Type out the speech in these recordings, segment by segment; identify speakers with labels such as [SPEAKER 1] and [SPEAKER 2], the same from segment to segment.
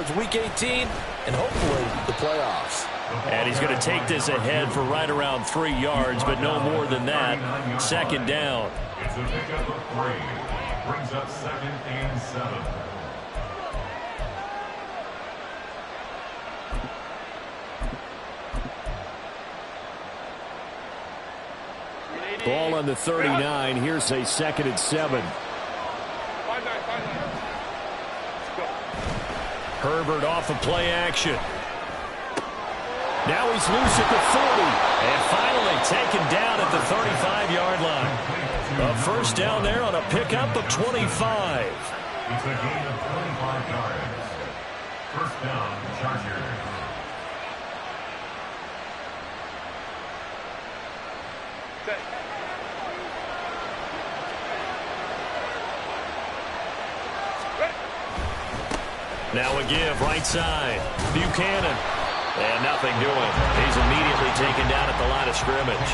[SPEAKER 1] towards Week 18 and hopefully the playoffs.
[SPEAKER 2] And he's going to take this ahead for right around 3 yards, but no more than that. Second down.
[SPEAKER 3] It's a pickup of 3. Brings up 2nd and 7.
[SPEAKER 2] Ball on the 39. Here's a 2nd and 7. Herbert off of play action. Now he's loose at the 40. And finally taken down at the 35-yard line. A first down there on a pickup of 25.
[SPEAKER 3] It's a gain of 25 yards. First down, Chargers.
[SPEAKER 2] Now a give, right side. Buchanan. And nothing doing. He's immediately taken down at the line of scrimmage.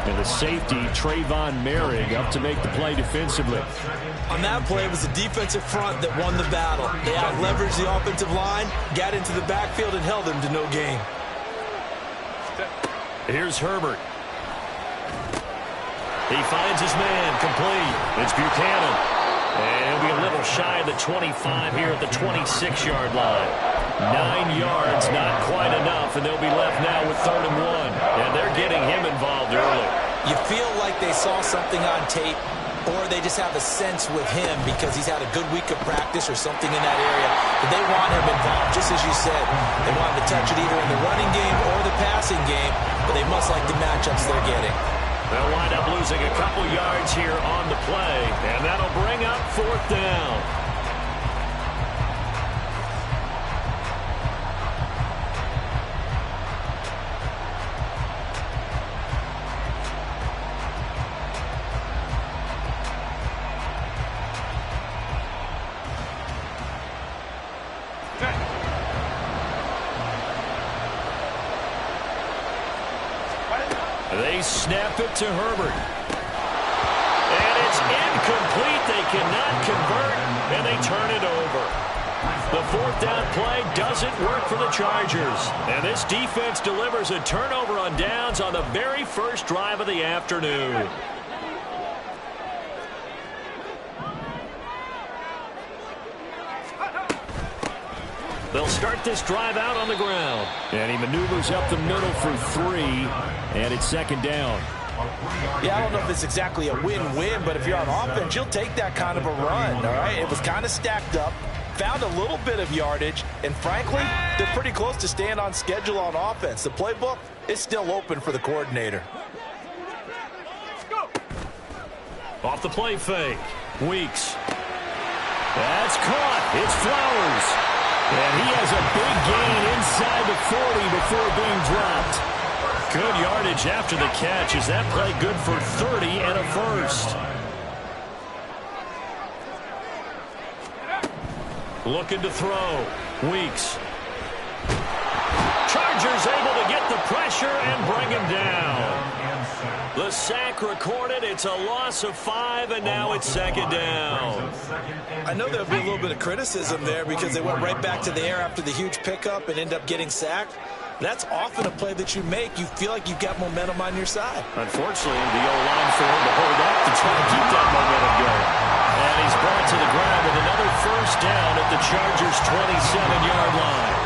[SPEAKER 2] And the safety, Trayvon Merrick, up to make the play defensively.
[SPEAKER 1] On that play, it was the defensive front that won the battle. They out-leveraged the offensive line, got into the backfield, and held them to no gain.
[SPEAKER 2] Here's Herbert. He finds his man, complete. It's Buchanan. And he'll be a little shy of the 25 here at the 26-yard line. 9 yards, not quite enough, and they'll be left now with 3rd and 1. And they're getting him involved early.
[SPEAKER 1] You feel like they saw something on tape, or they just have a sense with him because he's had a good week of practice or something in that area. But they want him involved, just as you said. They want him to touch it either in the running game or the passing game, but they must like the matchups they're getting.
[SPEAKER 2] They'll wind up losing a couple yards here on the play, and that'll bring up 4th down. They snap it to Herbert. And it's incomplete. They cannot convert, and they turn it over. The 4th down play doesn't work for the Chargers. And this defense delivers a turnover on downs on the very first drive of the afternoon. They'll start this drive out on the ground. And he maneuvers up the middle for 3, and it's 2nd down.
[SPEAKER 1] Yeah, I don't know if it's exactly a win-win, but if you're on offense, you'll take that kind of a run, all right? It was kind of stacked up, found a little bit of yardage, and frankly, they're pretty close to staying on schedule on offense. The playbook is still open for the coordinator.
[SPEAKER 2] Off the play fake. Weeks. That's caught. It's Flowers. And he has a big gain inside the 40 before being dropped. Good yardage after the catch. Is that play good for 30 and a first? Looking to throw. Weeks. Chargers able to get the pressure and bring him down. The sack recorded. It's a loss of 5, and now it's 2nd down.
[SPEAKER 1] I know there'll be a little bit of criticism there because they went right back to the air after the huge pickup and end up getting sacked. That's often a play that you make. You feel like you've got momentum on your side.
[SPEAKER 2] Unfortunately, the O-line for him to hold up to try to keep that momentum going. And he's brought to the ground with another first down at the Chargers' 27-yard line.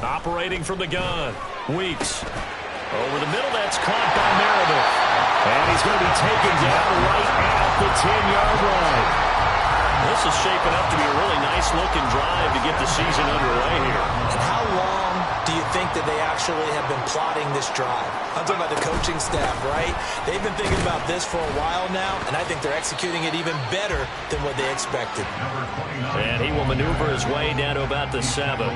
[SPEAKER 2] Operating from the gun. Weeks. Over the middle, that's caught by Meredith. And he's going to be taken down right at the 10-yard line. This is shaping up to be a really nice-looking drive to get the season underway here.
[SPEAKER 1] And how long do you think that they actually have been plotting this drive? I'm talking about the coaching staff, right? They've been thinking about this for a while now, and I think they're executing it even better than what they expected.
[SPEAKER 2] And he will maneuver his way down to about the 7.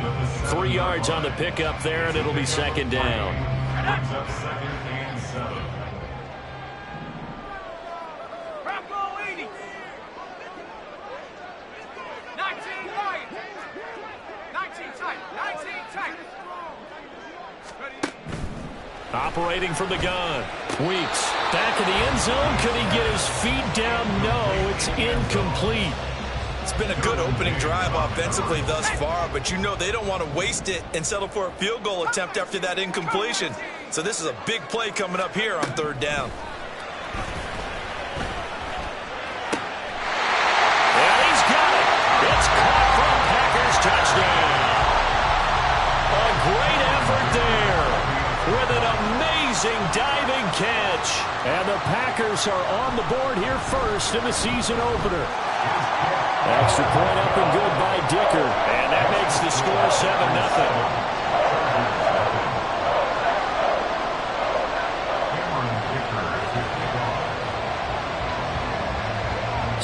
[SPEAKER 2] 3 yards on the pickup there, and it'll be 2nd down.
[SPEAKER 3] Brings up 2nd and 7.
[SPEAKER 2] Operating from the gun. Weeks. Back in the end zone. Could he get his feet down? No, it's incomplete.
[SPEAKER 1] It's been a good opening drive offensively thus far, but you know they don't want to waste it and settle for a field goal attempt after that incompletion. So this is a big play coming up here on third down.
[SPEAKER 2] And he's got it. It's caught for a Packers touchdown. A great effort there with an amazing diving catch. And the Packers are on the board here first in the season opener. Extra point up and good by Dicker. And that makes the score 7-0.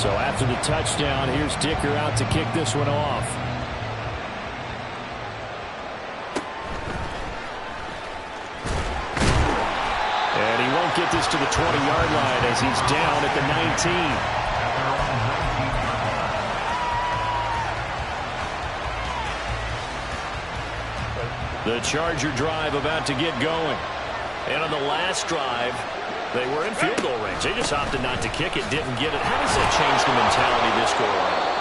[SPEAKER 2] So after the touchdown, here's Dicker out to kick this one off. And he won't get this to the 20-yard line as he's down at the 19. The Charger drive about to get going. And on the last drive, they were in field goal range. They just opted not to kick it, didn't get it. How does that change the mentality this go around?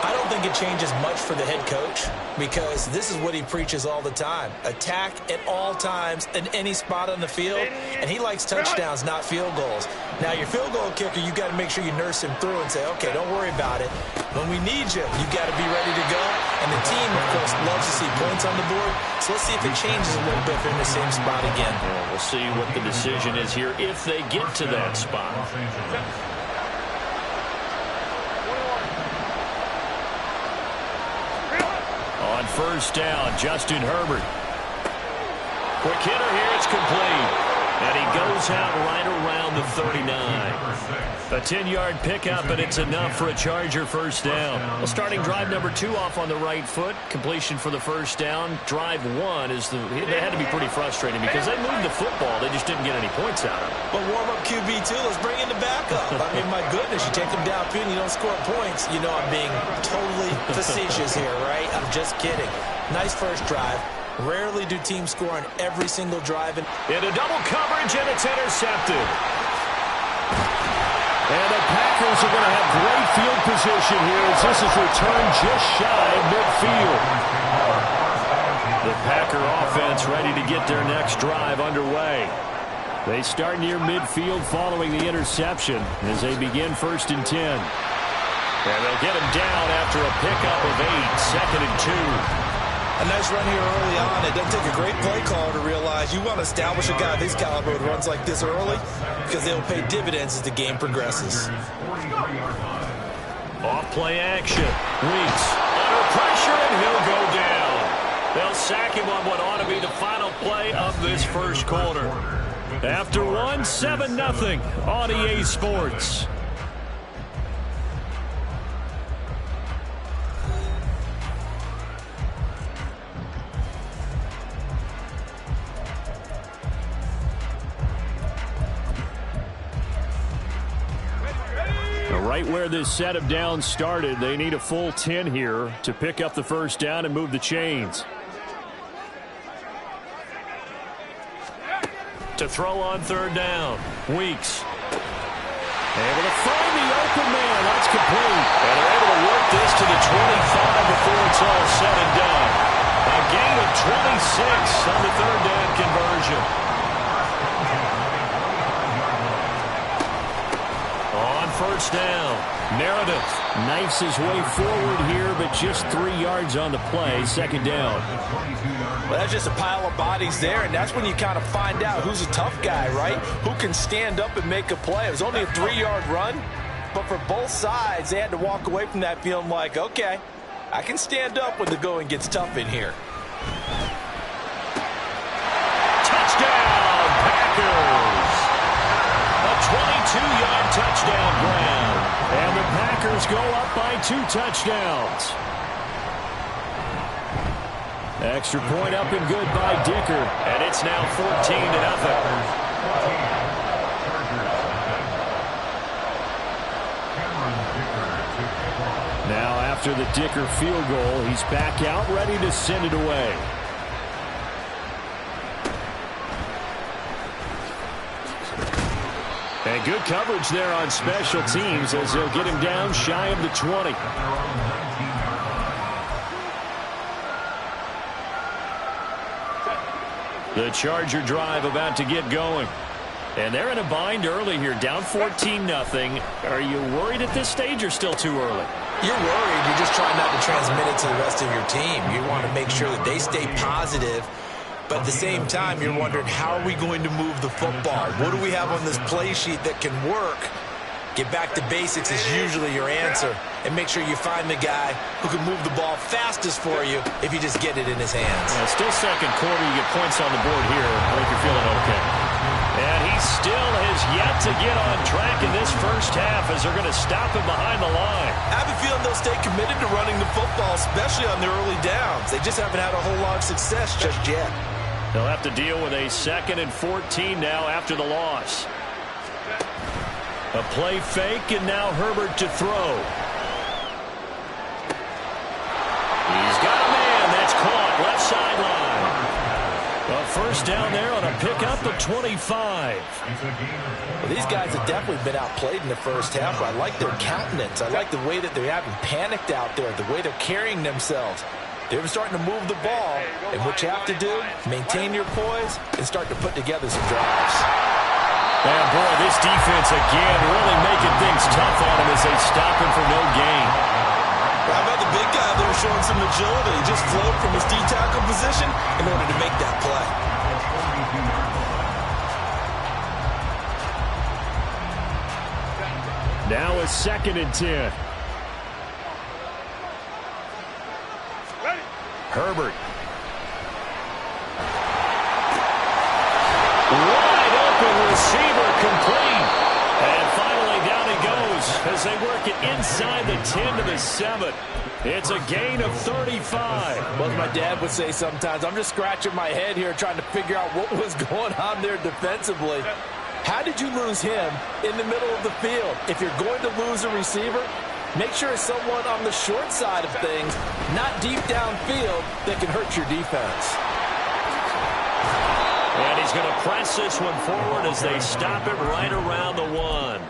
[SPEAKER 1] I don't think it changes much for the head coach because this is what he preaches all the time. Attack at all times in any spot on the field, and he likes touchdowns, not field goals. Now, your field goal kicker, you got to make sure you nurse him through and say, okay, don't worry about it. When we need you, you got to be ready to go. And the team, of course, loves to see points on the board. So let's see if it changes a little bit if they're in the same spot again.
[SPEAKER 2] Yeah, we'll see what the decision is here if they get to that spot. On first down, Justin Herbert. Quick hitter here, it's complete. And he goes out right around the 39. A 10-yard pickup, and it's enough for a Charger first down. Well, starting drive number 2 off on the right foot. Completion for the first down. Drive 1 is they had to be pretty frustrating because they moved the football. They just didn't get any points out of it.
[SPEAKER 1] But warm up QB2, let's bring in the backup. I mean, my goodness, you take them downfield and you don't score points. You know I'm being totally facetious here, right? I'm just kidding. Nice first drive. Rarely do teams score on every single drive.
[SPEAKER 2] Into double coverage, and it's intercepted. And the Packers are going to have great field position here as this is returned just shy of midfield. The Packer offense ready to get their next drive underway. They start near midfield following the interception as they begin 1st and 10. And they'll get him down after a pickup of 8, 2nd and 2.
[SPEAKER 1] A nice run here early on. It doesn't take a great play caller to realize you want to establish a guy of his caliber who runs like this early because they'll pay dividends as the game progresses.
[SPEAKER 2] Off play action. Weeks under pressure, and he'll go down. They'll sack him on what ought to be the final play of this first quarter. After 1, 7-0 on EA Sports. Right where this set of downs started, they need a full 10 here to pick up the first down and move the chains. To throw on third down, Weeks. Able to find the open man. That's complete. And they're able to work this to the 25 before it's all said and done. A gain of 26 on the third down conversion. First down, Meredith knifes his way forward here, but just 3 yards on the play, 2nd down.
[SPEAKER 1] Well, that's just a pile of bodies there, and that's when you kind of find out who's a tough guy, right? Who can stand up and make a play. It was only a 3-yard run, but for both sides, they had to walk away from that feeling like, okay, I can stand up when the going gets tough in here.
[SPEAKER 2] Touchdown, Packers! A 22-yard touchdown grab. And the Packers go up by 2 touchdowns. Extra point up and good by Dicker. And it's now 14-0. Now after the Dicker field goal, he's back out ready to send it away. And good coverage there on special teams as they'll get him down shy of the 20. The Charger drive about to get going. And they're in a bind early here, down 14-0. Are you worried at this stage or still too early?
[SPEAKER 1] You're worried. You're just trying not to transmit it to the rest of your team. You want to make sure that they stay positive. But at the same time, you're wondering, how are we going to move the football? What do we have on this play sheet that can work? Get back to basics is usually your answer. And make sure you find the guy who can move the ball fastest for you if you just get it in his hands.
[SPEAKER 2] Yeah, still second quarter. You get points on the board here. I think you're feeling okay. And he still has yet to get on track in this first half as they're going to stop him behind the line.
[SPEAKER 1] I have a feeling they'll stay committed to running the football, especially on the early downs. They just haven't had a whole lot of success just yet.
[SPEAKER 2] They'll have to deal with a 2nd and 14 now after the loss. A play fake, and now Herbert to throw. He's got a man. That's caught. Left sideline. A first down there on a pickup of 25.
[SPEAKER 1] Well, these guys have definitely been outplayed in the first half. I like their countenance. I like the way that they haven't panicked out there, the way they're carrying themselves. They're starting to move the ball, and what you have to do, maintain your poise and start to put together some drives.
[SPEAKER 2] And boy, this defense again really making things tough on him as they stop him for no gain.
[SPEAKER 1] How about the big guy there showing some agility? He just flowed from his D-tackle position in order to make that play.
[SPEAKER 2] Now a 2nd and 10. Herbert. Wide open receiver complete. And finally down he goes as they work it inside the 10 to the 7. It's a gain of 35.
[SPEAKER 1] Well, as my dad would say sometimes, I'm just scratching my head here trying to figure out what was going on there defensively. How did you lose him in the middle of the field? If you're going to lose a receiver, make sure it's someone on the short side of things, not deep downfield, that can hurt your defense.
[SPEAKER 2] And he's going to press this one forward as they stop it right around the 1.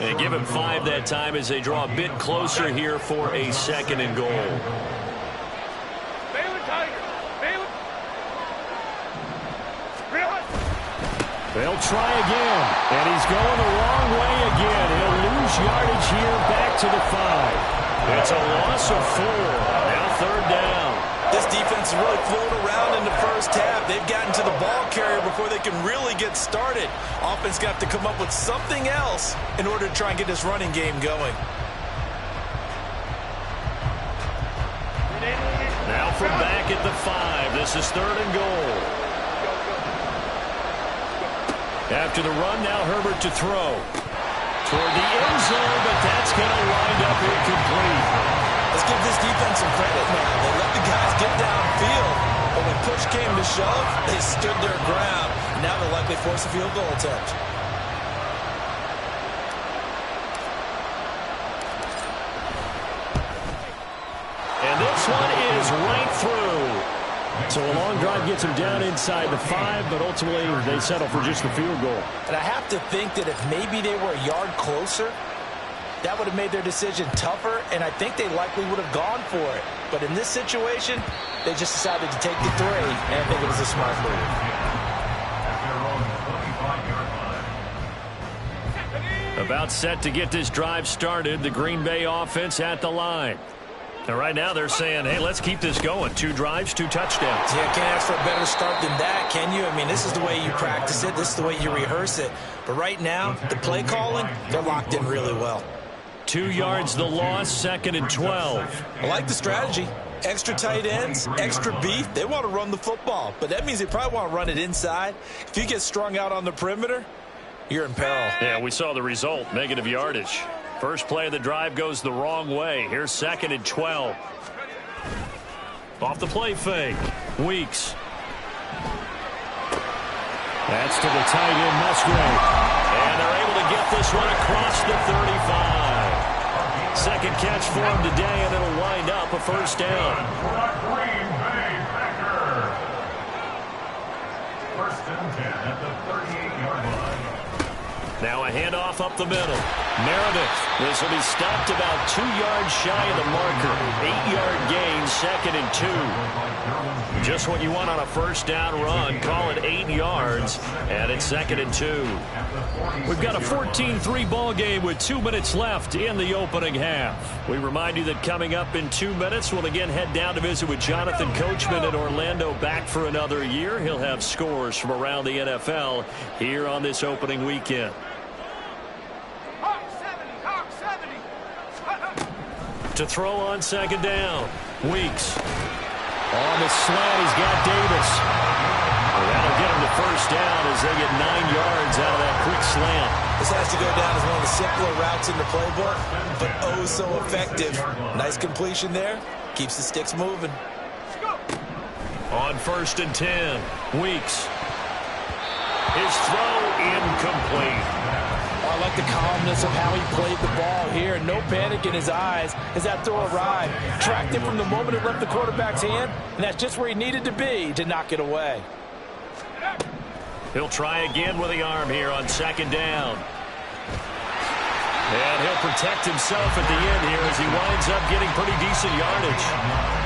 [SPEAKER 2] And give him 5 that time as they draw a bit closer here for a 2nd and goal. They'll try again, and he's going the wrong way again. He'll lose yardage here back to the 5. It's a loss of 4. Now 3rd down.
[SPEAKER 1] This defense is really floating around in the first half. They've gotten to the ball carrier before they can really get started. Offense got to come up with something else in order to try and get this running game going.
[SPEAKER 2] Now from back at the 5. This is 3rd and goal. After the run, now Herbert to throw. Toward the end zone, but that's going to wind up incomplete.
[SPEAKER 1] Let's give this defense some credit now. They let the guys get downfield, but when push came to shove, they stood their ground. Now they'll likely force a field goal attempt.
[SPEAKER 2] And this one is right through. So a long drive gets him down inside the 5, but ultimately they settle for just the field goal.
[SPEAKER 1] And I have to think that if maybe they were a yard closer, that would have made their decision tougher, and I think they likely would have gone for it. But in this situation, they just decided to take the 3, and I think it was a smart move.
[SPEAKER 2] About set to get this drive started, the Green Bay offense at the line. And right now they're saying, hey, let's keep this going. 2 drives, 2 touchdowns.
[SPEAKER 1] Yeah, can't ask for a better start than that, can you? I mean, this is the way you practice it. This is the way you rehearse it. But right now, the play calling, they're locked in really well.
[SPEAKER 2] 2 yards the loss, 2nd and 12.
[SPEAKER 1] I like the strategy. Extra tight ends, extra beef. They want to run the football, but that means they probably want to run it inside. If you get strung out on the perimeter, you're in peril.
[SPEAKER 2] Yeah, we saw the result, negative yardage. First play of the drive goes the wrong way. Here's 2nd and 12. Off the play fake. Weeks. That's to the tight end, Musgrave. And they're able to get this one across the 35. Second catch for him today, and it'll wind up a first down.
[SPEAKER 3] Green Bay Packers. 1st and 10 at the 38-yard line.
[SPEAKER 2] Now a handoff up the middle. Meredith. This will be stopped about 2 yards shy of the marker. 8-yard gain, 2nd and 2. Just what you want on a first down run. Call it 8 yards, and it's 2nd and 2. We've got a 14-3 ball game with 2 minutes left in the opening half. We remind you that coming up in 2 minutes, we'll again head down to visit with Jonathan Coachman in Orlando, back for another year. He'll have scores from around the NFL here on this opening weekend. To throw on 2nd down. Weeks. On the slant, he's got Davis. Well, that'll get him to first down as they get 9 yards out of that quick slant.
[SPEAKER 1] This has to go down as one of the simpler routes in the playbook, but oh so effective. Nice completion there. Keeps the sticks moving.
[SPEAKER 2] On 1st and 10. Weeks. His throw incomplete.
[SPEAKER 4] I like the calmness of how he played the ball here. No panic in his eyes as that throw arrived. Tracked it from the moment it left the quarterback's hand, and that's just where he needed to be to knock it away.
[SPEAKER 2] He'll try again with the arm here on 2nd down. And he'll protect himself at the end here as he winds up getting pretty decent yardage.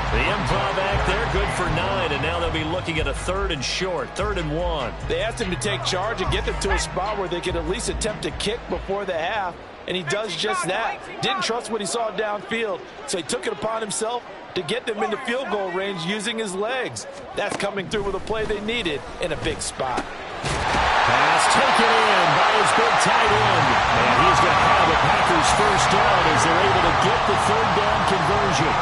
[SPEAKER 2] The improv act there, good for 9, and now they'll be looking at a 3rd and short, 3rd and 1.
[SPEAKER 4] They asked him to take charge and get them to a spot where they could at least attempt to kick before the half, and he does just that. Didn't trust what he saw downfield, so he took it upon himself to get them into field goal range using his legs. That's coming through with a play they needed in a big spot.
[SPEAKER 2] Pass taken in by his big tight end. And he's going to have the Packers first down as they're able to get the 3rd down conversion.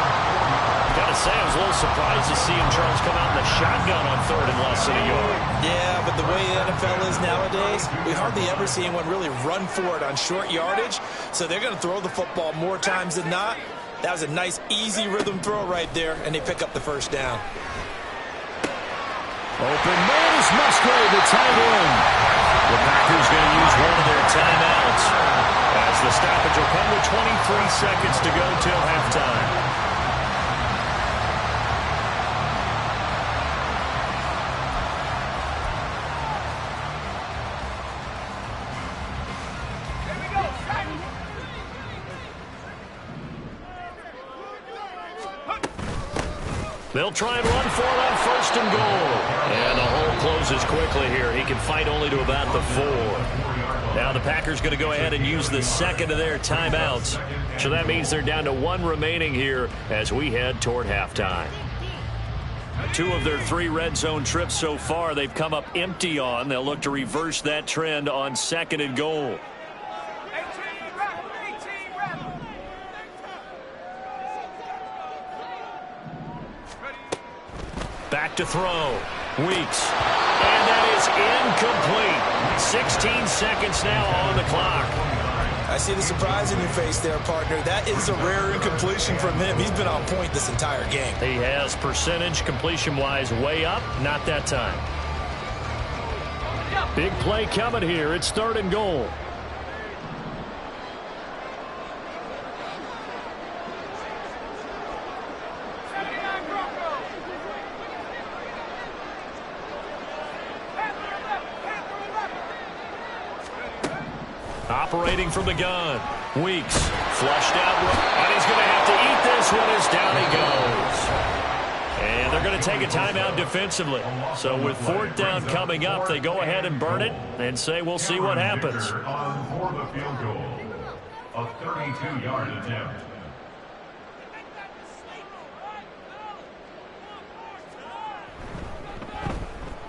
[SPEAKER 2] Got to say, I was a little surprised to see him, Charles, come out in the shotgun on 3rd and less than a yard.
[SPEAKER 1] Yeah, but the way the NFL is nowadays, we hardly ever see anyone really run for it on short yardage. So they're going to throw the football more times than not. That was a nice, easy rhythm throw right there, and they pick up the first down.
[SPEAKER 2] Open man is Musgrave, the tight end. The Packers going to use one of their timeouts as the stoppage will come with 23 seconds to go till halftime. They'll try and run for it on 1st and goal. And the hole closes quickly here. He can fight only to about the 4. Now the Packers going to go ahead and use the 2nd of their timeouts. So that means they're down to 1 remaining here as we head toward halftime. 2 of their 3 red zone trips so far they've come up empty on. They'll look to reverse that trend on 2nd and goal. Back to throw. Weeks. And that is incomplete. 16 seconds now on the clock.
[SPEAKER 1] I see the surprise in your face there, partner. That is a rare incompletion from him. He's been on point this entire game.
[SPEAKER 2] He has percentage completion-wise way up. Not that time. Big play coming here. It's 3rd and goal. Operating from the gun. Weeks. Flushed out. And he's going to have to eat this one as down he goes. And they're going to take a timeout defensively. So with 4th down coming up, they go ahead and burn it and say we'll see what happens.
[SPEAKER 3] For the field goal, a 32-yard attempt.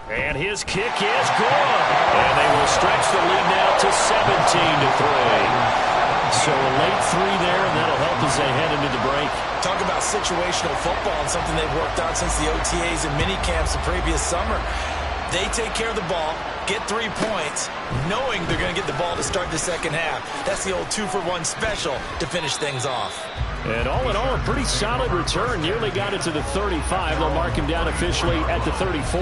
[SPEAKER 2] And his kick is good. And they will stretch the lead now to 17-3. So a late 3 there, and that'll help as they head into the break.
[SPEAKER 1] Talk about situational football and something they've worked on since the OTAs and mini camps the previous summer. They take care of the ball, get 3 points, knowing they're going to get the ball to start the second half. That's the old 2-for-1 special to finish things off.
[SPEAKER 2] And all in all, a pretty solid return. Nearly got it to the 35. They'll mark him down officially at the 34.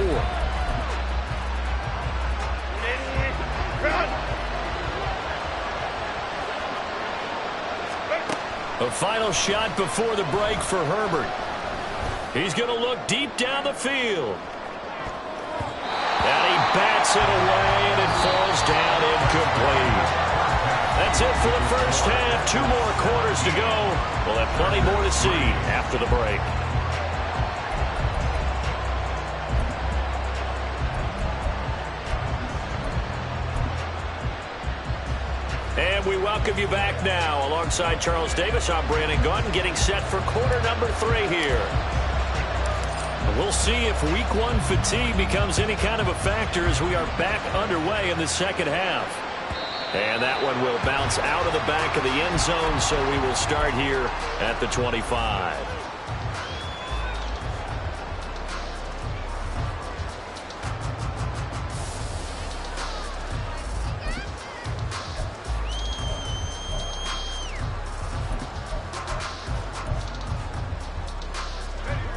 [SPEAKER 2] A final shot before the break for Herbert. He's going to look deep down the field. And he bats it away, and it falls down incomplete. That's it for the first half. 2 more quarters to go. We'll have plenty more to see after the break. And we welcome you back now. Alongside Charles Davis, I'm Brandon Gunn, getting set for quarter number 3 here. And we'll see if week 1 fatigue becomes any kind of a factor as we are back underway in the second half. And that one will bounce out of the back of the end zone, so we will start here at the 25.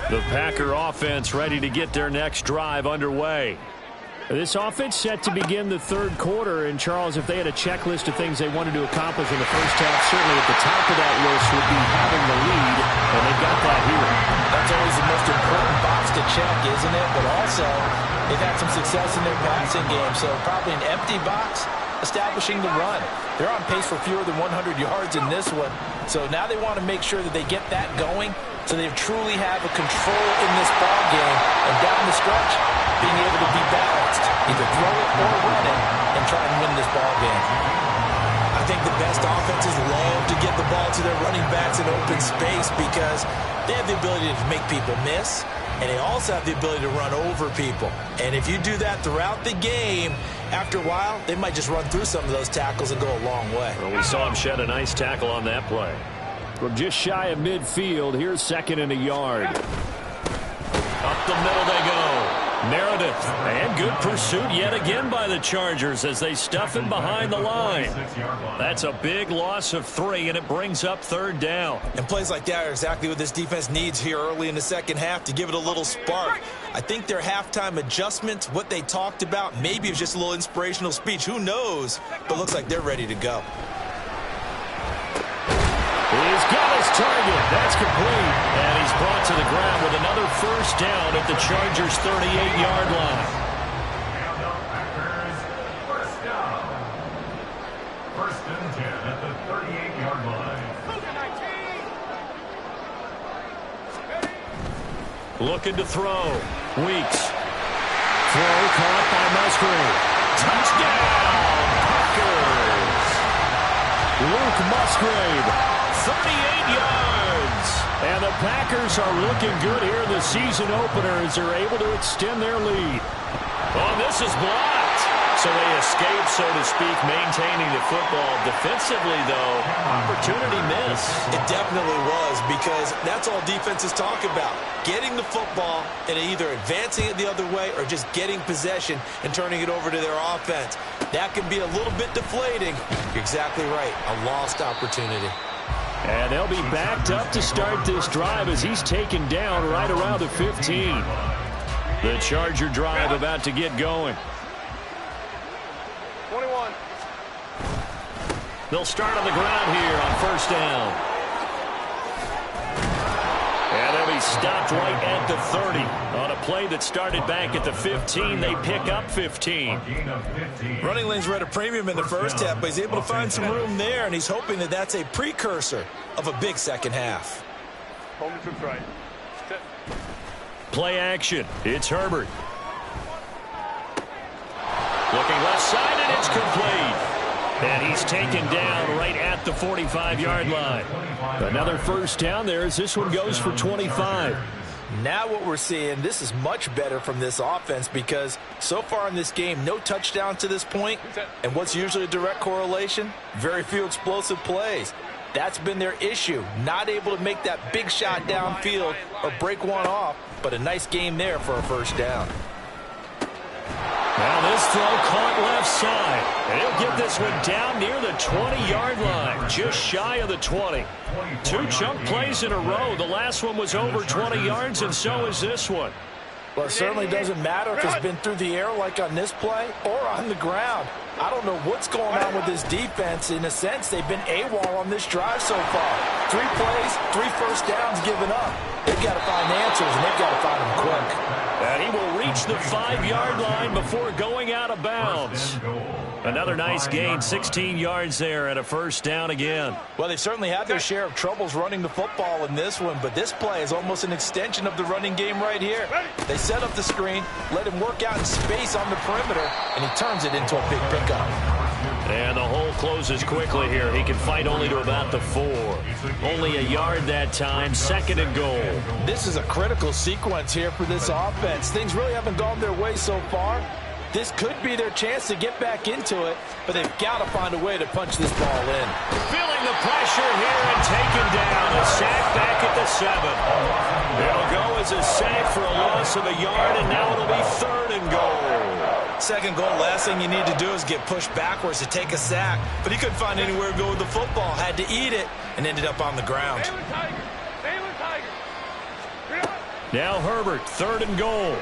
[SPEAKER 2] The Packer offense ready to get their next drive underway. This offense set to begin the third quarter. And, Charles, if they had a checklist of things they wanted to accomplish in the first half, certainly at the top of that list would be having the lead, and they've got that here.
[SPEAKER 4] That's always the most important box to check, isn't it? But also, they've had some success in their passing game, so probably an empty box establishing the run. They're on pace for fewer than 100 yards in this one, so now they want to make sure that they get that going so they truly have a control in this ball game, and down the stretch, being able to be balanced, either throw it or run it, and try and win this ball game.
[SPEAKER 1] I think the best offenses love to get the ball to their running backs in open space because they have the ability to make people miss, and they also have the ability to run over people. And if you do that throughout the game, after a while, they might just run through some of those tackles and go a long way.
[SPEAKER 2] Well, we saw him shed a nice tackle on that play. From just shy of midfield, here's 2nd and a yard. Up the middle they go. Meredith, and good pursuit yet again by the Chargers as they stuff him behind the line. That's a big loss of 3, and it brings up 3rd down.
[SPEAKER 1] And plays like that are exactly what this defense needs here early in the second half to give it a little spark. I think their halftime adjustments, what they talked about, maybe it was just a little inspirational speech. Who knows? But looks like they're ready to go.
[SPEAKER 2] He's got his target. That's complete. And he's brought to the ground with another first down at the Chargers' 38-yard line.
[SPEAKER 3] First down. 1st and 10 at the 38-yard line.
[SPEAKER 2] Looking to throw. Weeks. Throw caught by Musgrave. Touchdown, Packers. Luke Musgrave. 38 yards. And the Packers are looking good here in the season opener as they're able to extend their lead. Oh, this is blocked. So they escape, so to speak, maintaining the football. Defensively, though, opportunity miss.
[SPEAKER 1] It definitely was, because that's all defenses talk about. Getting the football and either advancing it the other way or just getting possession and turning it over to their offense. That can be a little bit deflating. You're exactly right. A lost opportunity.
[SPEAKER 2] And they'll be backed up to start this drive as he's taken down right around the 15. The Charger drive about to get going.
[SPEAKER 5] 21.
[SPEAKER 2] They'll start on the ground here on 1st down. And they'll be stopped right at the 30. On a play that started back at the 15, they pick up 15.
[SPEAKER 1] Running lanes were at a premium in the first half, but he's able to find some room there, and he's hoping that that's a precursor of a big second half.
[SPEAKER 5] Home to right.
[SPEAKER 2] Play action. It's Herbert. Looking left side, and it's complete. And he's taken down right at the 45-yard line. Another first down there as this one goes for 25.
[SPEAKER 4] Now what we're seeing, this is much better from this offense because so far in this game, no touchdown to this point. And what's usually a direct correlation? Very few explosive plays. That's been their issue. Not able to make that big shot downfield or break one off, but a nice game there for a first down.
[SPEAKER 2] Now this throw caught left side. And he'll get this one down near the 20-yard line, just shy of the 20. 2 chunk plays in a row. The last one was over 20 yards, and so is this one.
[SPEAKER 4] Well, it certainly doesn't matter if it's been through the air like on this play or on the ground. I don't know what's going on with this defense. In a sense, they've been AWOL on this drive so far. 3 plays, 3 first downs given up. They've got to find answers, and they've got to find them quick.
[SPEAKER 2] And he will reach the 5-yard line before going out of bounds. Another nice gain, 16 yards there and a first down again.
[SPEAKER 4] Well, they've certainly had their share of troubles running the football in this one, but this play is almost an extension of the running game right here. They set up the screen, let him work out in space on the perimeter, and he turns it into a big pickup.
[SPEAKER 2] And the hole closes quickly here. He can fight only to about the 4. Only a yard that time, 2nd and goal.
[SPEAKER 4] This is a critical sequence here for this offense. Things really haven't gone their way so far. This could be their chance to get back into it, but they've got to find a way to punch this ball in.
[SPEAKER 2] Feeling the pressure here and taken down. A sack back at the 7. It'll go as a sack for a loss of a yard, and now it'll be 3rd and goal.
[SPEAKER 1] 2nd goal, last thing you need to do is get pushed backwards to take a sack. But he couldn't find anywhere to go with the football, had to eat it, and ended up on the ground.
[SPEAKER 2] Now Herbert, 3rd and goal.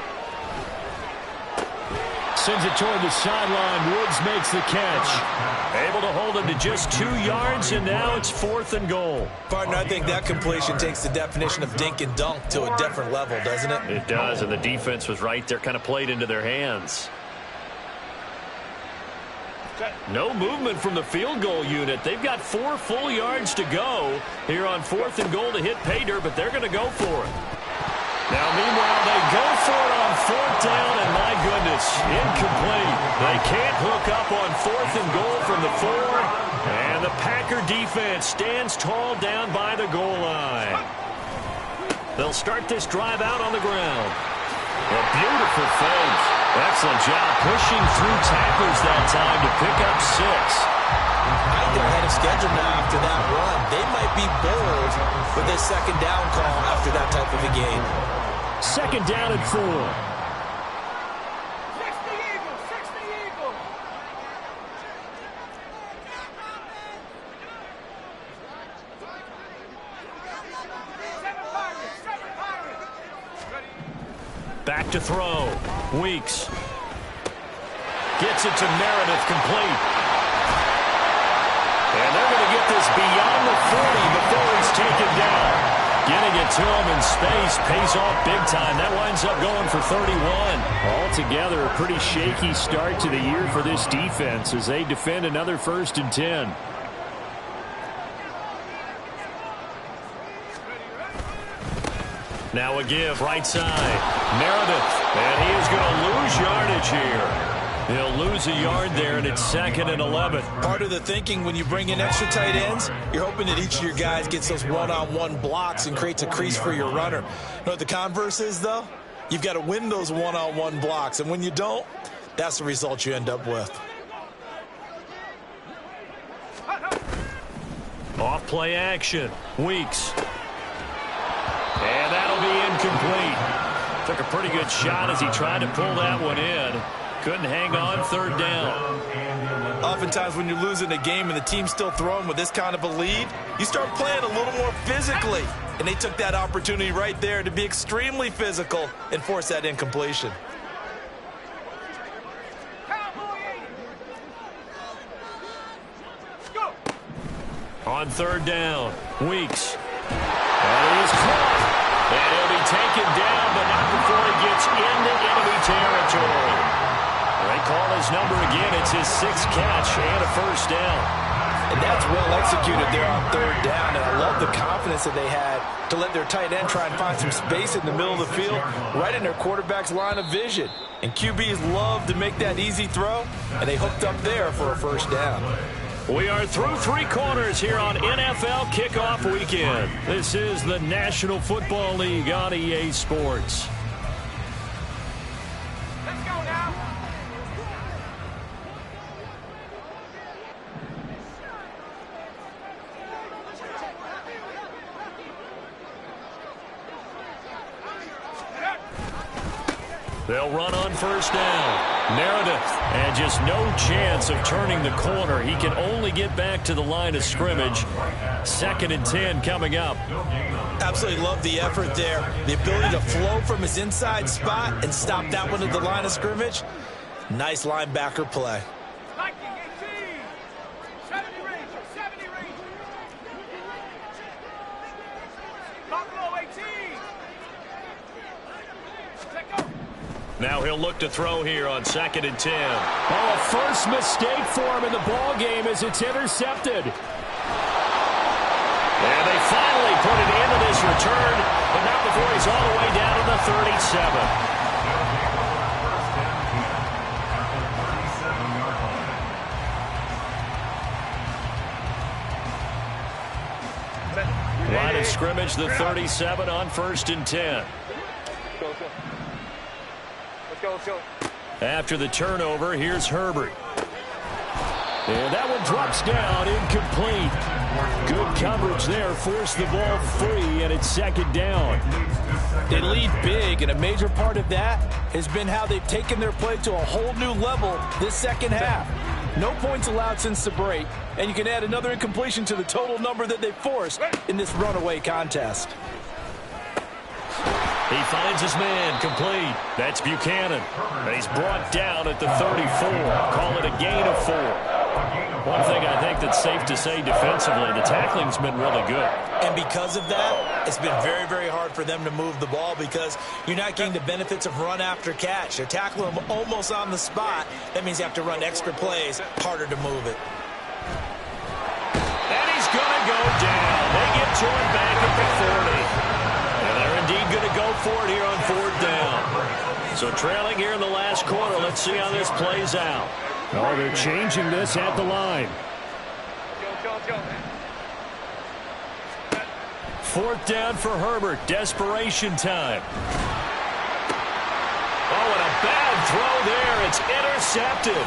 [SPEAKER 2] Sends it toward the sideline. Woods makes the catch. Able to hold him to just 2 yards, and now it's 4th and goal.
[SPEAKER 1] Partner, I think that completion takes the definition of dink and dunk to a different level, doesn't it?
[SPEAKER 2] It does, and the defense was right there, kind of played into their hands. No movement from the field goal unit. They've got 4 full yards to go here on 4th and goal to hit pay dirt, but they're going to go for it. Now, meanwhile, they go for it on 4th down, and my goodness, incomplete. They can't hook up on 4th and goal from the 4, and the Packer defense stands tall down by the goal line. They'll start this drive out on the ground. A beautiful fake. Excellent job pushing through tacklers that time to pick up 6.
[SPEAKER 1] I think they're ahead of schedule now after that run. They might be bold with this 2nd down call after that type of a game.
[SPEAKER 2] 2nd down and 4. Back to throw. Weeks. Gets it to Meredith, complete. And they're going to get this beyond the 40 before he's taken down. Getting it to him in space pays off big time. That winds up going for 31. Altogether, a pretty shaky start to the year for this defense as they defend another 1st and 10. Now a give, right side. Meredith, and he is going to lose yardage here. He'll lose a yard there, and it's 2nd and 11.
[SPEAKER 1] Part of the thinking when you bring in extra tight ends, you're hoping that each of your guys gets those one-on-one blocks and creates a crease for your runner. You know what the converse is, though? You've got to win those one-on-one blocks, and when you don't, that's the result you end up with.
[SPEAKER 2] Off play action. Weeks. And that'll be incomplete. Took a pretty good shot as he tried to pull that one in. Couldn't hang on, 3rd down.
[SPEAKER 1] Oftentimes when you're losing a game and the team's still throwing with this kind of a lead, you start playing a little more physically. And they took that opportunity right there to be extremely physical and force that incompletion.
[SPEAKER 2] On 3rd down, Weeks. And he is caught. And he'll be taken down, but not before he gets into enemy territory. They call his number again. It's his 6th catch and a 1st down.
[SPEAKER 4] And that's well executed there on 3rd down. And I love the confidence that they had to let their tight end try and find some space in the middle of the field, right in their quarterback's line of vision. And QBs love to make that easy throw, and they hooked up there for a 1st down.
[SPEAKER 2] We are through 3 quarters here on NFL Kickoff Weekend. This is the National Football League on EA Sports.
[SPEAKER 5] Let's go now.
[SPEAKER 2] They'll run on 1st down. Meredith, and just no chance of turning the corner. He can only get back to the line of scrimmage. 2nd and 10 coming up.
[SPEAKER 1] Absolutely love the effort there. The ability to flow from his inside spot and stop that one at the line of scrimmage. Nice linebacker play.
[SPEAKER 2] Now he'll look to throw here on 2nd and 10.
[SPEAKER 5] Oh, a first mistake for him in the ball game as it's intercepted.
[SPEAKER 2] And they finally put it into this return, but not before he's all the way down to the 37. Line of scrimmage, the 37 on 1st and 10.
[SPEAKER 6] Let's go.
[SPEAKER 2] After the turnover, here's Herbert.
[SPEAKER 5] And that one drops down, incomplete. Good coverage there, forced the ball free, and it's 2nd down.
[SPEAKER 4] They lead big, and a major part of that has been how they've taken their play to a whole new level this second half. No points allowed since the break, and you can add another incompletion to the total number that they forced in this runaway contest.
[SPEAKER 2] He finds his man, complete. That's Buchanan. And he's brought down at the 34. Call it a gain of 4. One thing I think that's safe to say defensively, the tackling's been really good.
[SPEAKER 1] And because of that, it's been very, very hard for them to move the ball because you're not getting the benefits of run after catch. They're tackling them almost on the spot. That means you have to run extra plays, harder to move it.
[SPEAKER 2] And he's going to go down. They get to him back at the 40. And they're indeed going to go for it here on 4th down. So trailing here in the last quarter. Let's see how this plays out.
[SPEAKER 5] Oh, they're changing this at the line.
[SPEAKER 2] 4th down for Herbert. Desperation time. Oh, and a bad throw there. It's intercepted.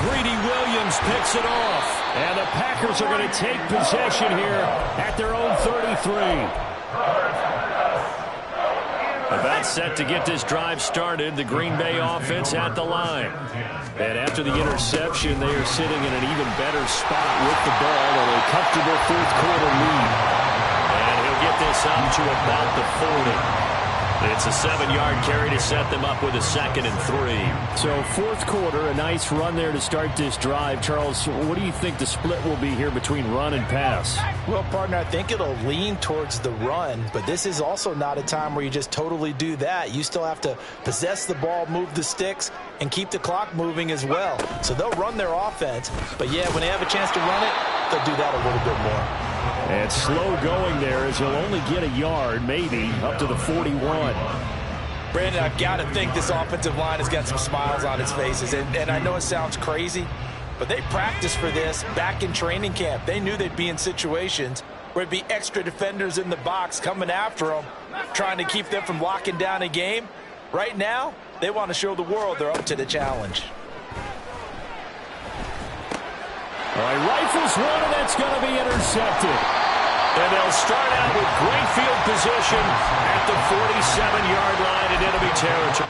[SPEAKER 2] Greedy Williams picks it off.
[SPEAKER 5] And the Packers are going to take possession here at their own 33.
[SPEAKER 2] About set to get this drive started. The Green Bay offense at the line. And after the interception, they are sitting in an even better spot with the ball and a comfortable 4th quarter lead. And he'll get this up to about the 40. It's a 7-yard carry to set them up with a 2nd and 3.
[SPEAKER 5] So 4th quarter, a nice run there to start this drive. Charles, what do you think the split will be here between run and pass?
[SPEAKER 4] Well, partner, I think it'll lean towards the run, but this is also not a time where you just totally do that. You still have to possess the ball, move the sticks, and keep the clock moving as well. So they'll run their offense, but yeah, when they have a chance to run it, they'll do that a little bit more.
[SPEAKER 5] And slow going there as he'll only get a yard, maybe, up to the 41.
[SPEAKER 4] Brandon, I've got to think this offensive line has got some smiles on its faces. And I know it sounds crazy, but they practiced for this back in training camp. They knew they'd be in situations where it'd be extra defenders in the box coming after them, trying to keep them from locking down a game. Right now, they want to show the world they're up to the challenge.
[SPEAKER 5] All right, rifles one, and that's going to be intercepted.
[SPEAKER 2] And they'll start out with great field position at the 47-yard line in enemy territory.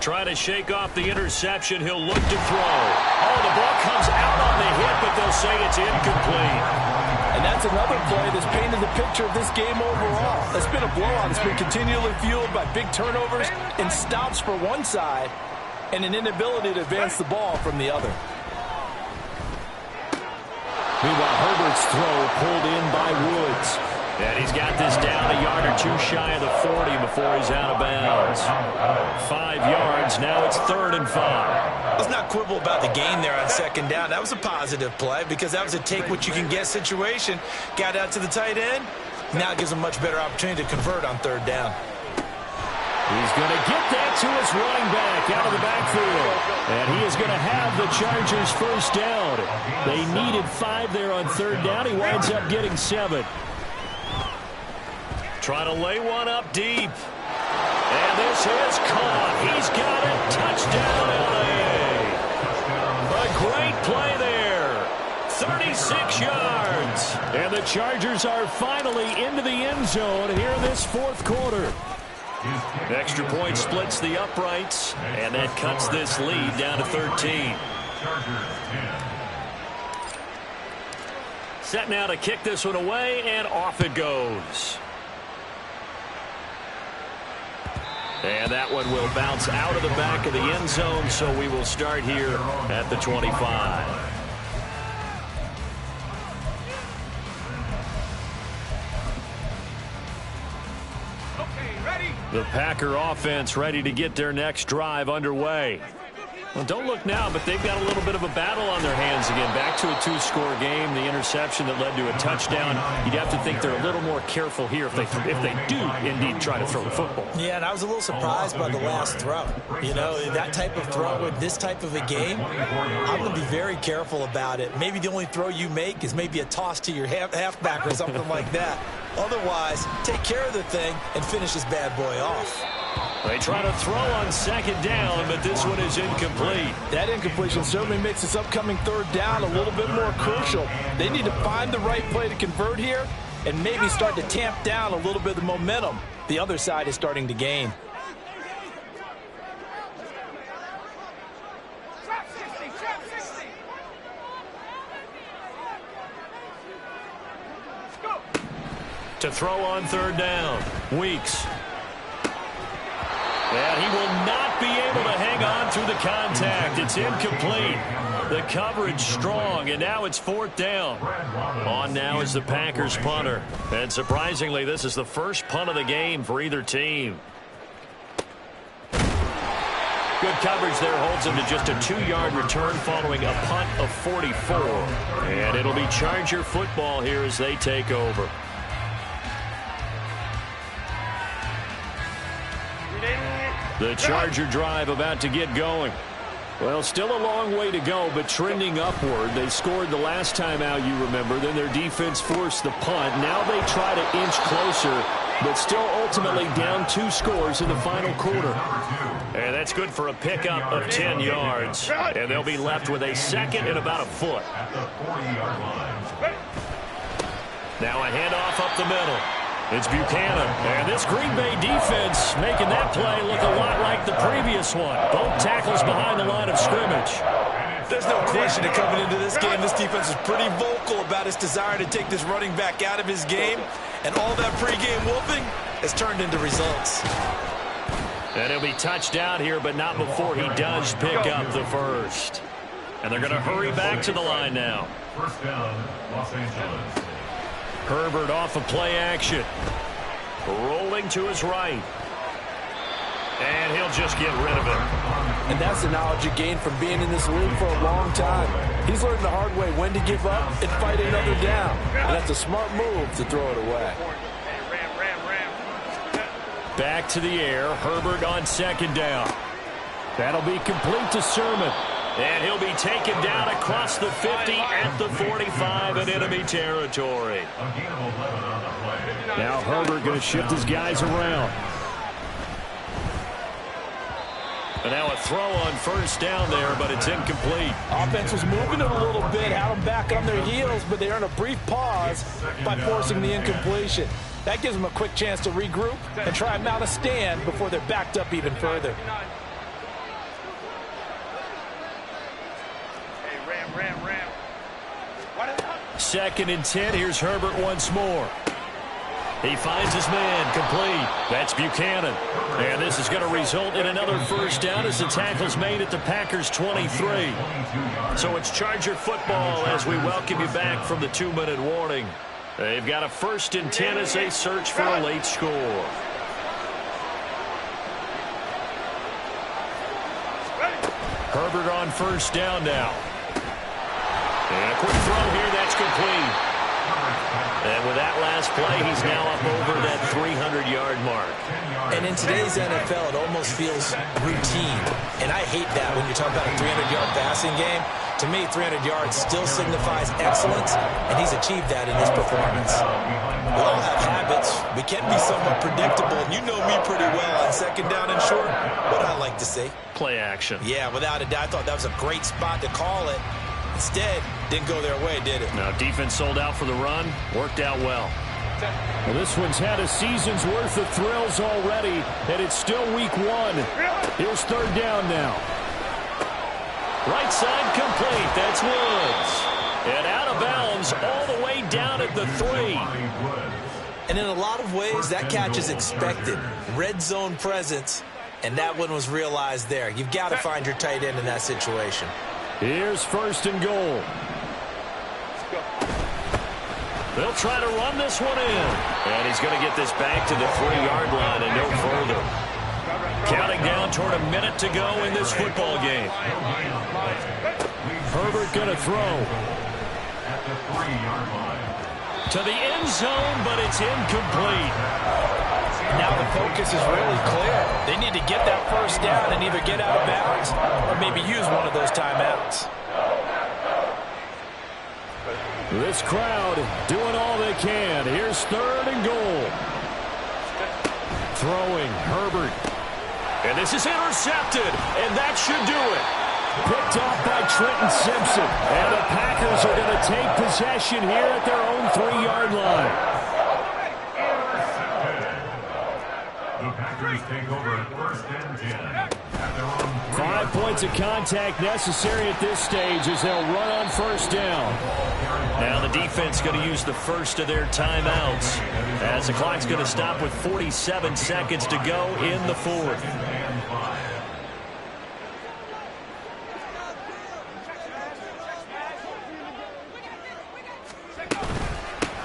[SPEAKER 2] Trying to shake off the interception. He'll look to throw. Oh, the ball comes out on the hit, but they'll say it's incomplete.
[SPEAKER 4] And that's another play that's painted the picture of this game overall. It's been a blowout. It's been continually fueled by big turnovers and stops for one side and an inability to advance the ball from the other.
[SPEAKER 5] Meanwhile, Herbert's throw pulled in by Woods.
[SPEAKER 2] And he's got this down a yard or two shy of the 40 before he's out of bounds. 5 yards. Now it's 3rd and 5.
[SPEAKER 1] Let's not quibble about the gain there on 2nd down. That was a positive play because that was a take-what-you-can-get situation. Got out to the tight end. Now it gives them a much better opportunity to convert on 3rd down.
[SPEAKER 5] He's going to get that to his running back out of the backfield. And he is going to have the Chargers first down. They needed 5 there on third down. He winds up getting 7.
[SPEAKER 2] Trying to lay one up deep. And this is caught. He's got it. Touchdown, L.A. A great play there. 36 yards.
[SPEAKER 5] And the Chargers are finally into the end zone here in this fourth quarter.
[SPEAKER 2] Extra point splits the uprights, and that cuts this lead down to 13. Set now to kick this one away, and off it goes. And that one will bounce out of the back of the end zone, so we will start here at the 25. The Packer offense ready to get their next drive underway. Well, don't look now, but they've got a little bit of a battle on their hands again. Back to a 2-score game, the interception that led to a touchdown. You'd have to think they're a little more careful here if they do indeed try to throw the football.
[SPEAKER 1] Yeah, and I was a little surprised by the last throw. You know, that type of throw in this type of a game, I'm going to be very careful about it. Maybe the only throw you make is maybe a toss to your halfback or something like that. Otherwise, take care of the thing and finish this bad boy off.
[SPEAKER 2] They try to throw on second down, but this one is incomplete.
[SPEAKER 4] That incompletion certainly makes this upcoming third down a little bit more crucial. They need to find the right play to convert here and maybe start to tamp down a little bit of the momentum the other side is starting to gain.
[SPEAKER 2] To throw on third down, Weeks. And he will not be able to hang on through the contact. It's incomplete. The coverage strong, and now it's fourth down. On now is the Packers punter. And surprisingly, this is the first punt of the game for either team. Good coverage there holds him to just a 2-yard return following a punt of 44. And it'll be Charger football here as they take over. The Charger drive about to get going. Well, still a long way to go, but trending upward. They scored the last time out, you remember. Then their defense forced the punt. Now they try to inch closer, but still ultimately down 2 scores in the final quarter. And that's good for a pickup of 10 yards. And they'll be left with a second and about a foot. Now a handoff up the middle. It's Buchanan, and this Green Bay defense making that play look a lot like the previous one. Both tackles behind the line of scrimmage.
[SPEAKER 1] There's no question that coming into this game, this defense is pretty vocal about its desire to take this running back out of his game, and all that pregame whooping has turned into results.
[SPEAKER 2] And he'll be touched out here, but not before he does pick up the first. And they're going to hurry back to the line now.
[SPEAKER 3] First down, Los Angeles.
[SPEAKER 2] Herbert off of play action. Rolling to his right. And he'll just get rid of it.
[SPEAKER 4] And that's the knowledge you gain from being in this league for a long time. He's learned the hard way when to give up and fight another down. And that's a smart move to throw it away.
[SPEAKER 2] Back to the air. Herbert on second down. That'll be complete to Sermon. And he'll be taken down across the 50 at the 45 in enemy territory.
[SPEAKER 5] Now Herbert going to shift his guys around.
[SPEAKER 2] And now a throw on first down there, but it's incomplete.
[SPEAKER 4] Offense was moving it a little bit, had them back on their heels, but they earned a brief pause by forcing the incompletion. That gives them a quick chance to regroup and try and mount a stand before they're backed up even further.
[SPEAKER 2] Second and 10. Here's Herbert once more. He finds his man, complete. That's Buchanan. And this is going to result in another first down as the tackle's made at the Packers' 23. So it's Charger football as we welcome you back from the 2-minute warning. They've got a first and 10 as they search for a late score. Herbert on first down now. And a quick throw here, that's complete. And with that last play, he's now up over that 300-yard mark.
[SPEAKER 1] And in today's NFL, it almost feels routine. And I hate that when you're talking about a 300-yard passing game. To me, 300 yards still signifies excellence, and he's achieved that in his performance. We all have habits. We can be somewhat predictable, and you know me pretty well on second down and short. What I like to say.
[SPEAKER 2] Play action.
[SPEAKER 1] Yeah, without a doubt. I thought that was a great spot to call it. Instead, didn't go their way, did it?
[SPEAKER 2] Now, defense sold out for the run. Worked out well.
[SPEAKER 5] Well, this one's had a season's worth of thrills already, and it's still week 1. Here's third down now.
[SPEAKER 2] Right side complete. That's Woods. And out of bounds all the way down at the 3.
[SPEAKER 1] And in a lot of ways, that catch is expected. Red zone presence, and that one was realized there. You've got to find your tight end in that situation.
[SPEAKER 5] Here's first and goal.
[SPEAKER 2] They'll try to run this one in. And he's going to get this back to the 3-yard line and no further. Counting down toward a minute to go in this football game.
[SPEAKER 5] Herbert going to throw.
[SPEAKER 3] At the 3-yard line.
[SPEAKER 2] To the end zone, but it's incomplete.
[SPEAKER 4] Now the focus is really clear. They need to get that first down and either get out of bounds or maybe use one of those timeouts.
[SPEAKER 5] This crowd doing all they can. Here's third and goal. Throwing, Herbert.
[SPEAKER 2] And this is intercepted, and that should do it.
[SPEAKER 5] Picked off by Trenton Simpson. And the Packers are going to take possession here at their own 3-yard line.
[SPEAKER 3] The Packers take over at first and 10. At their own
[SPEAKER 5] 5 points of contact necessary at this stage as they'll run on first down.
[SPEAKER 2] Now the defense going to use the first of their timeouts as the clock's going to stop with 47 seconds to go in the 4th.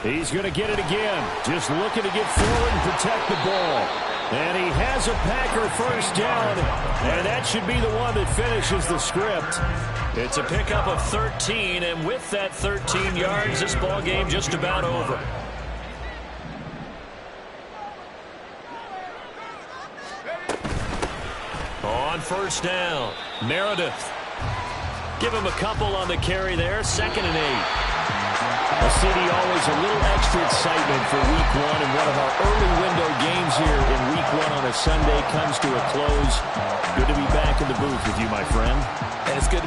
[SPEAKER 5] He's going to get it again. Just looking to get forward and protect the ball. And he has a Packer first down. And that should be the one that finishes the script.
[SPEAKER 2] It's a pickup of 13, and with that 13 yards, this ball game just about over. On first down, Meredith. Give him a couple on the carry there, 2nd and 8.
[SPEAKER 5] CD, always a little extra excitement for week 1, and one of our early window games here in week 1 on a Sunday comes to a close. Good to be back in the booth with you, my friend.
[SPEAKER 1] And it's good to